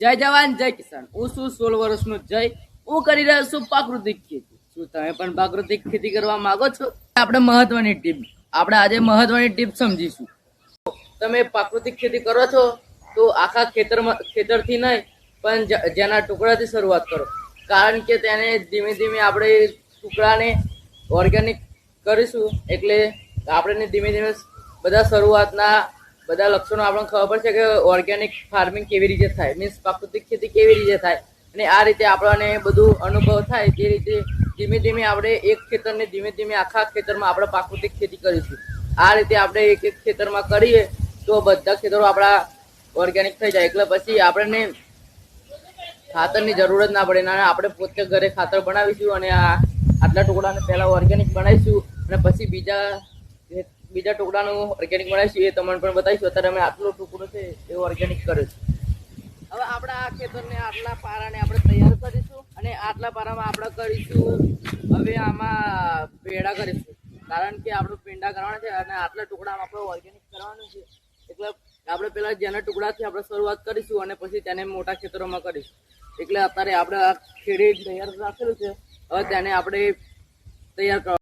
જય જવાન જય કિસાન. હું છું 16 વર્ષનો જય. હું કરી રહ્યો છું પ્રાકૃતિક ખેતી. શું તમે પણ પ્રાકૃતિક ખેતી કરવા માંગો છો? આપણે મહત્વની ટીપ આજે મહત્વની ટીપ સમજીશું. તમે પ્રાકૃતિક ખેતી કરો છો તો આખા ખેતરથી નહીં પણ જેના ટુકડાથી શરૂઆત કરો. કારણ કે તેને ધીમે ધીમે આપણે ટુકડાને ઓર્ગેનિક કરીશું એટલે આપણે ધીમે ધીમે બધા શરૂઆતના બધા લક્ષણો આપણને ખબર પડશે કે ઓર્ગેનિક ફાર્મિંગ કેવી રીતે થાય, મીન્સ પ્રાકૃતિક ખેતી કેવી રીતે થાય. અને આ રીતે આપણને બધું અનુભવ થાય તે રીતે ધીમે ધીમે આપણે એક ખેતરને ધીમે ધીમે આખા ખેતરમાં આપણે પ્રાકૃતિક ખેતી કરીશું. આ રીતે આપણે એક એક ખેતરમાં કરીએ તો બધા ખેતરો આપણા ઓર્ગેનિક થઈ જાય. એટલે પછી આપણને ખાતરની જરૂર જ ના પડે. અને આપણે પોતે ઘરે ખાતર બનાવીશું અને આટલા ટુકડાને પહેલાં ઓર્ગેનિક બનાવીશું અને પછી બીજા ટુકડાનું ઓર્ગેનિક બનાવીશું. એ તમને પણ બતાવીશું. અત્યારે અમે આટલો ટુકડો છે એ ઓર્ગેનિક કરે છે. હવે આપણે આ ખેતરને આટલા પારાને આપણે તૈયાર કરીશું અને આટલા પારામાં આપણે કરીશું હવે આમાં પેડા કરીશું. કારણ કે આપણું પેંડા કરવાના છે અને આટલા ટુકડામાં આપણે ઓર્ગેનિક કરવાનું છે. એટલે આપણે પેલા જેના ટુકડાથી આપણે શરૂઆત કરીશું અને પછી તેને મોટા ખેતરોમાં કરીશું. એટલે અત્યારે આપણે આ ખેડી તૈયાર રાખેલું છે. હવે તેને આપણે તૈયાર કરવા